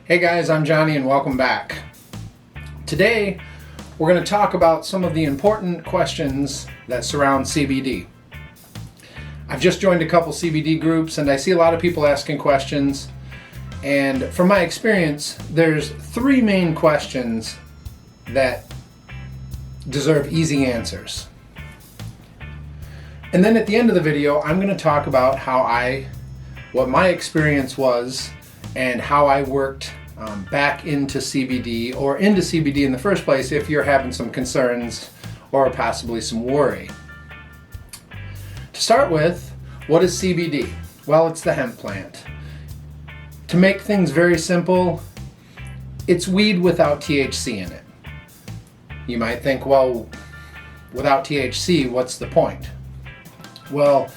Hey guys, I'm Johnny and welcome back. Today we're going to talk about some of the important questions that surround CBD. I've just joined a couple CBD groups and I see a lot of people asking questions, and from my experience there's three main questions that deserve easy answers. And then at the end of the video I'm going to talk about what my experience was and how I worked back into CBD, or into CBD in the first place if you're having some concerns or possibly some worry. To start with, what is CBD? Well, it's the hemp plant. To make things very simple, it's weed without THC in it. You might think, well, without THC, what's the point? Well,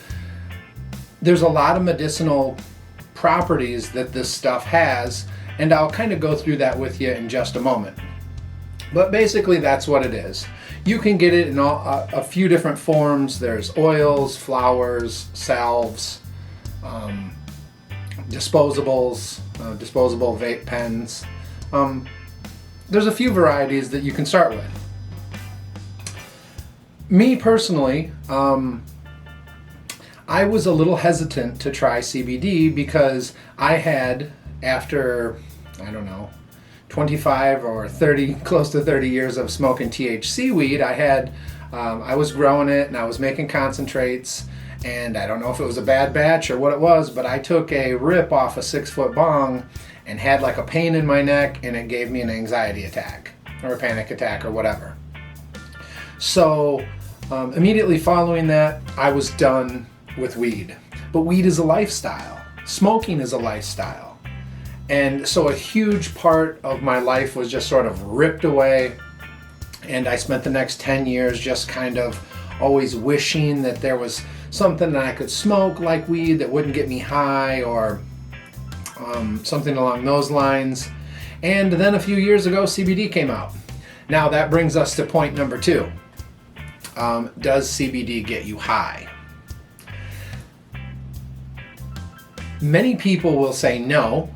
there's a lot of medicinal properties that this stuff has, and I'll kind of go through that with you in just a moment. But basically that's what it is. You can get it in a few different forms. There's oils, flowers, salves, disposables, disposable vape pens. There's a few varieties that you can start with. Me personally, I was a little hesitant to try CBD because I had, after, 25 or 30, close to 30 years of smoking THC weed, I was growing it and I was making concentrates, and I don't know if it was a bad batch or what it was, but I took a rip off a 6-foot bong and had like a pain in my neck, and it gave me an anxiety attack or a panic attack or whatever. So immediately following that, I was done with weed. But weed is a lifestyle. Smoking is a lifestyle. And so a huge part of my life was just sort of ripped away, and I spent the next 10 years just kind of always wishing that there was something that I could smoke like weed that wouldn't get me high, or something along those lines. And then a few years ago, CBD came out. Now that brings us to point number 2. Does CBD get you high? Many people will say no,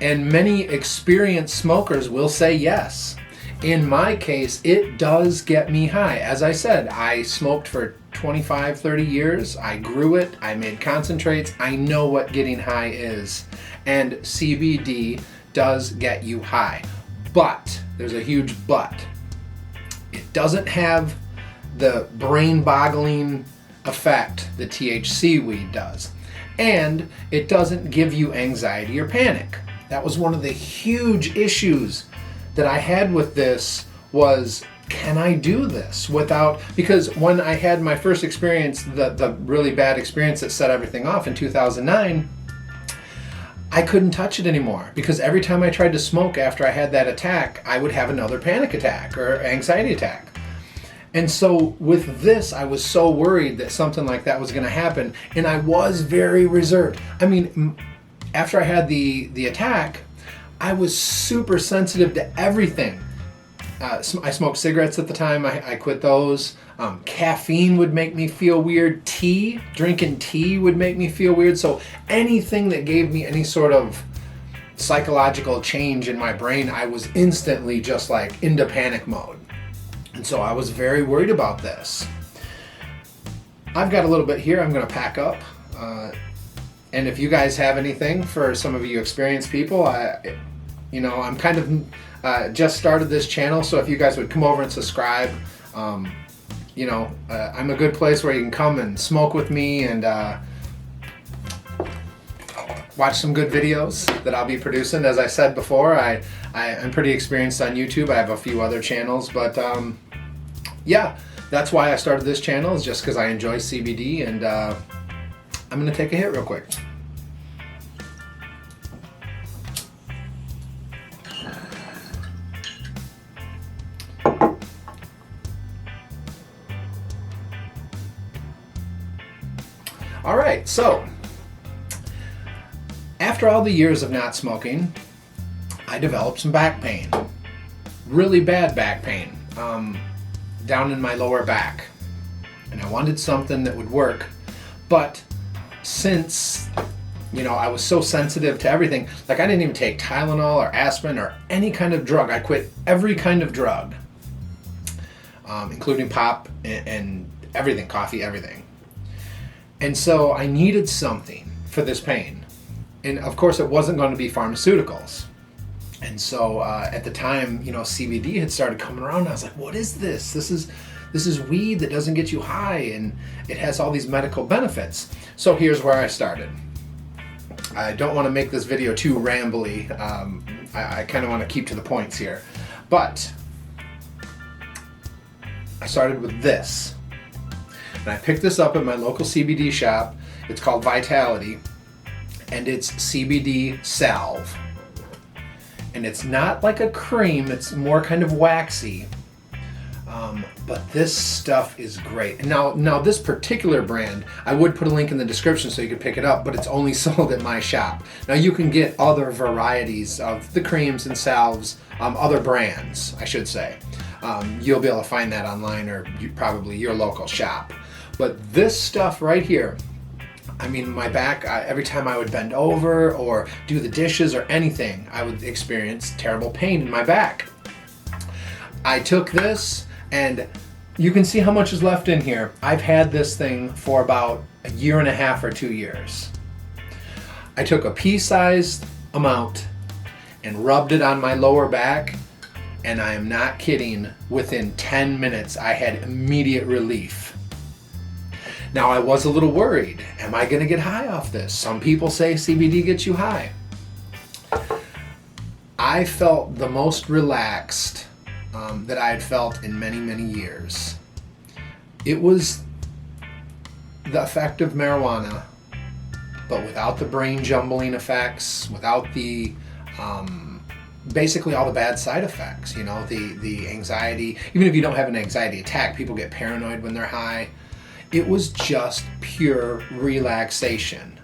and many experienced smokers will say yes. In my case, it does get me high. As I said, I smoked for 25, 30 years. I grew it. I made concentrates. I know what getting high is. And CBD does get you high. But, there's a huge but. It doesn't have the brain-boggling effect that THC weed does. And it doesn't give you anxiety or panic. That was one of the huge issues that I had with this, was, can I do this without, because when I had my first experience, the really bad experience that set everything off in 2009, I couldn't touch it anymore, because every time I tried to smoke after I had that attack, I would have another panic attack or anxiety attack. And so with this, I was so worried that something like that was going to happen, and I was very reserved. I mean, after I had the attack, I was super sensitive to everything. I smoked cigarettes at the time. I quit those. Caffeine would make me feel weird. Drinking tea would make me feel weird. So anything that gave me any sort of psychological change in my brain, I was instantly just like into panic mode. And so I was very worried about this. I've got a little bit here I'm going to pack up. And if you guys have anything, for some of you experienced people, I'm kind of just started this channel, so if you guys would come over and subscribe, I'm a good place where you can come and smoke with me and watch some good videos that I'll be producing. As I said before, I'm pretty experienced on YouTube. I have a few other channels, but yeah, that's why I started this channel, is just because I enjoy CBD, and I'm going to take a hit real quick. All right, so after all the years of not smoking, I developed some back pain. Really bad back pain down in my lower back. And I wanted something that would work. But since I was so sensitive to everything. Like I didn't even take Tylenol or aspirin or any kind of drug. I quit every kind of drug, including pop and everything, coffee, everything. And so I needed something for this pain. And of course it wasn't going to be pharmaceuticals. And so at the time, CBD had started coming around. And I was like, what is this? This is weed that doesn't get you high, and it has all these medical benefits. So here's where I started. I don't want to make this video too rambly. I kind of want to keep to the points here. But I started with this. And I picked this up at my local CBD shop. It's called Vitality. And it's CBD salve. And it's not like a cream, it's more kind of waxy. But this stuff is great. And now this particular brand, I would put a link in the description so you could pick it up, but it's only sold at my shop. Now you can get other varieties of the creams and salves, other brands, I should say. You'll be able to find that online or probably your local shop. But this stuff right here, I mean, my back, every time I would bend over or do the dishes or anything, I would experience terrible pain in my back. I took this, and you can see how much is left in here. I've had this thing for about 1.5 years or 2 years. I took a pea-sized amount and rubbed it on my lower back, and I am not kidding, within 10 minutes I had immediate relief. Now I was a little worried, am I gonna get high off this? Some people say CBD gets you high. I felt the most relaxed that I had felt in many, many years. It was the effect of marijuana, but without the brain jumbling effects, without the basically all the bad side effects, the anxiety. Even if you don't have an anxiety attack, people get paranoid when they're high. It was just pure relaxation.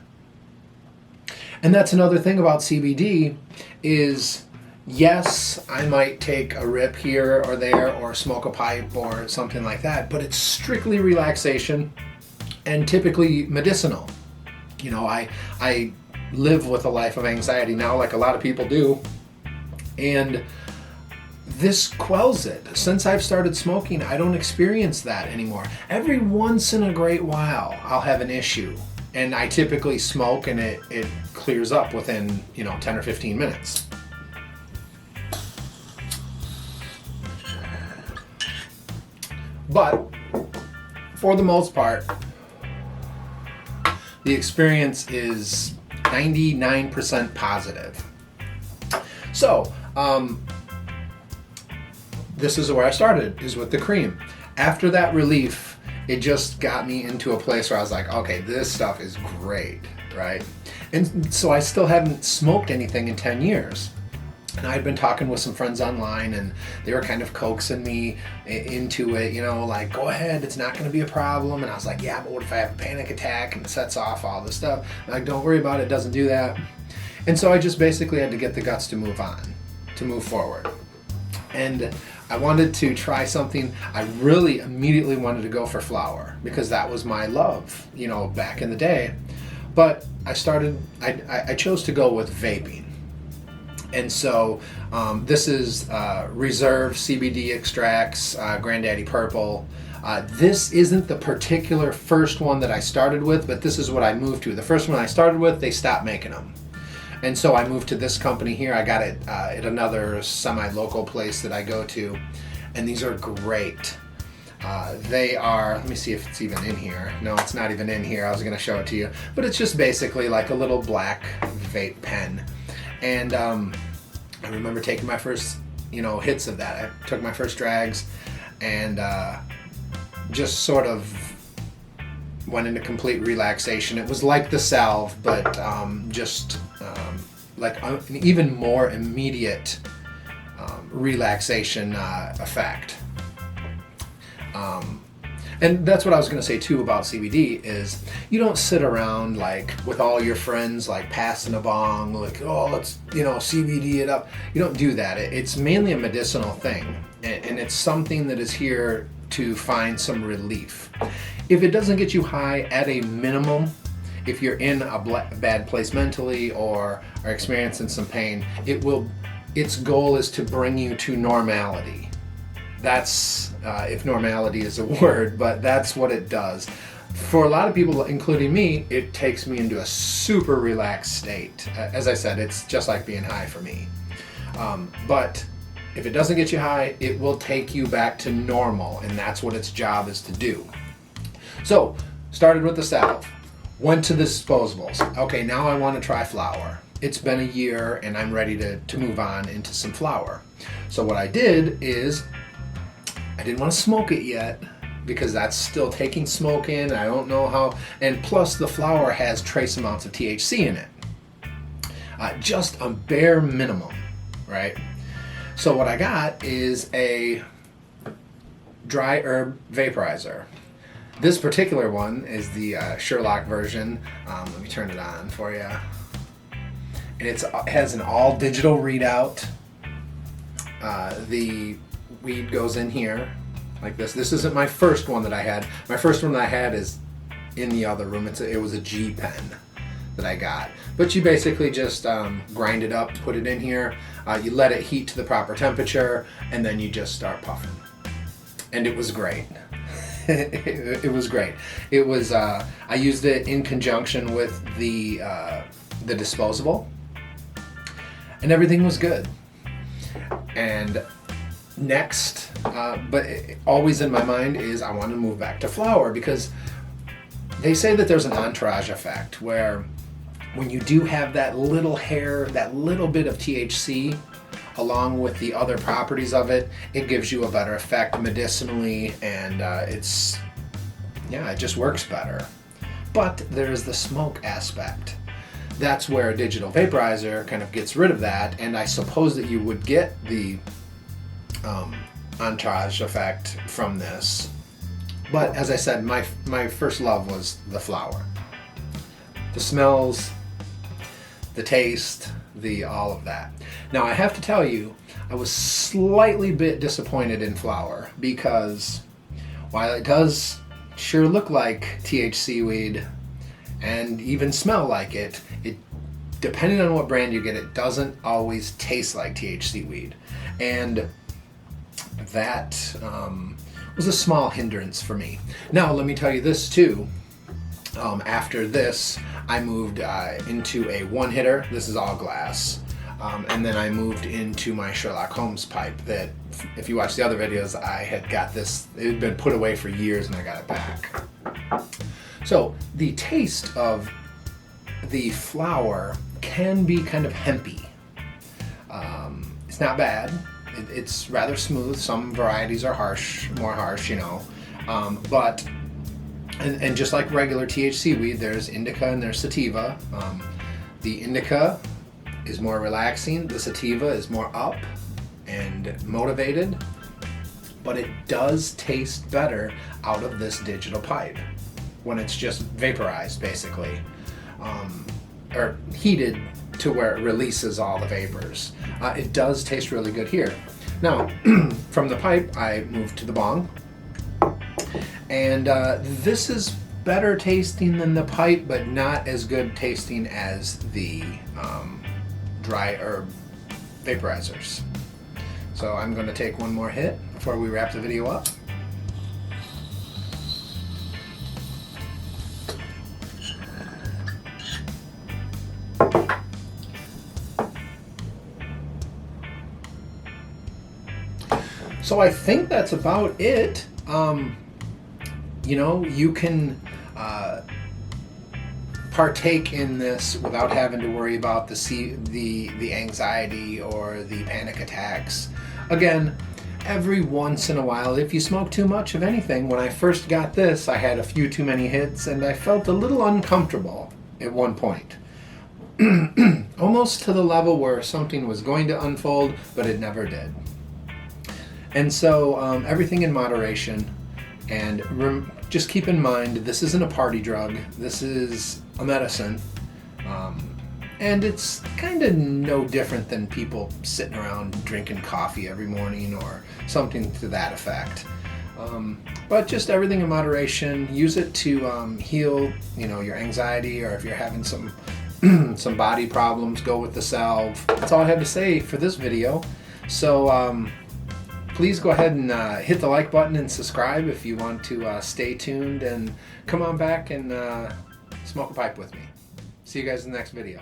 And that's another thing about CBD is, yes, I might take a rip here or there or smoke a pipe or something like that, but it's strictly relaxation and typically medicinal. I live with a life of anxiety now, like a lot of people do, and this quells it. Since I've started smoking, I don't experience that anymore. Every once in a great while, I'll have an issue, and I typically smoke and it clears up within 10 or 15 minutes. But for the most part, the experience is 99% positive. So, this is where I started, is with the cream. After that relief, it just got me into a place where I was like, okay, this stuff is great, right? And so I still haven't smoked anything in 10 years. And I'd been talking with some friends online, and they were kind of coaxing me into it, like, go ahead, it's not going to be a problem. And I was like, yeah, but what if I have a panic attack and it sets off all this stuff? And like, don't worry about it, it doesn't do that. And so I just basically had to get the guts to move on, to move forward. And I wanted to try something. I really immediately wanted to go for flower because that was my love, back in the day. But I chose to go with vaping. And so this is Reserve CBD Extracts, Granddaddy Purple. This isn't the particular first one that I started with, but this is what I moved to. The first one I started with, they stopped making them. And so I moved to this company here. I got it at another semi-local place that I go to. And these are great. They are, let me see if it's even in here. No, it's not even in here. I was going to show it to you. But it's just basically like a little black vape pen. And I remember taking my first, hits of that. I took my first drags and just sort of went into complete relaxation. It was like the salve, but like an even more immediate relaxation effect. And that's what I was going to say too about CBD is you don't sit around like with all your friends like passing a bong like, oh, let's CBD it up. You don't do that. It's mainly a medicinal thing, and it's something that is here to find some relief. If it doesn't get you high, at a minimum, if you're in a bad place mentally or are experiencing some pain, its goal is to bring you to normality. That's, if normality is a word, but that's what it does. For a lot of people, including me, it takes me into a super relaxed state. As I said, it's just like being high for me. But if it doesn't get you high, it will take you back to normal, and that's what its job is to do. So, started with the salve, went to the disposables. Okay, now I want to try flower. It's been a year and I'm ready to move on into some flower. So what I did is, I didn't want to smoke it yet because that's still taking smoke in. I don't know how, and plus the flower has trace amounts of THC in it. Just a bare minimum, right? So what I got is a dry herb vaporizer. This particular one is the Sherlock version. Let me turn it on for you. And it has an all digital readout. The weed goes in here like this. This isn't my first one that I had. My first one that I had is in the other room. It was a G pen that I got. But you basically just grind it up, put it in here. You let it heat to the proper temperature, and then you just start puffing. And it was great. It was great. It was. I used it in conjunction with the disposable, and everything was good. And next, but always in my mind is I want to move back to flower, because they say that there's an entourage effect where when you do have that little hair, that little bit of THC, along with the other properties of it, it gives you a better effect medicinally, and it just works better. But there's the smoke aspect. That's where a digital vaporizer kind of gets rid of that, and I suppose that you would get the entourage effect from this. But as I said, my first love was the flower. The smells, the taste, all of that. Now I have to tell you, I was slightly bit disappointed in flower, because while it does sure look like THC weed and even smell like it, depending on what brand you get, it doesn't always taste like THC weed. And that was a small hindrance for me. Now let me tell you this too. After this, I moved into a one hitter. This is all glass. And then I moved into my Sherlock Holmes pipe that, if you watch the other videos, I had got this, it had been put away for years and I got it back. So the taste of the flower can be kind of hempy. It's not bad. It's rather smooth. Some varieties are more harsh, you know. But And just like regular THC weed, there's indica and there's sativa. The indica is more relaxing. The sativa is more up and motivated. But it does taste better out of this digital pipe when it's just vaporized, basically. Or heated to where it releases all the vapors. It does taste really good here. Now, from the pipe, I moved to the bong. And this is better tasting than the pipe, but not as good tasting as the dry herb vaporizers. So I'm going to take one more hit before we wrap the video up. So I think that's about it. You know, you can partake in this without having to worry about the anxiety or the panic attacks. Again, every once in a while, if you smoke too much of anything, when I first got this, I had a few too many hits and I felt a little uncomfortable at one point. Almost to the level where something was going to unfold, but it never did. And so everything in moderation, and just keep in mind, this isn't a party drug, this is a medicine, and it's kind of no different than people sitting around drinking coffee every morning or something to that effect. But just everything in moderation. Use it to heal, your anxiety, or if you're having some some body problems, go with the salve. That's all I have to say for this video. So please go ahead and hit the like button and subscribe if you want to stay tuned, and come on back and smoke a pipe with me. See you guys in the next video.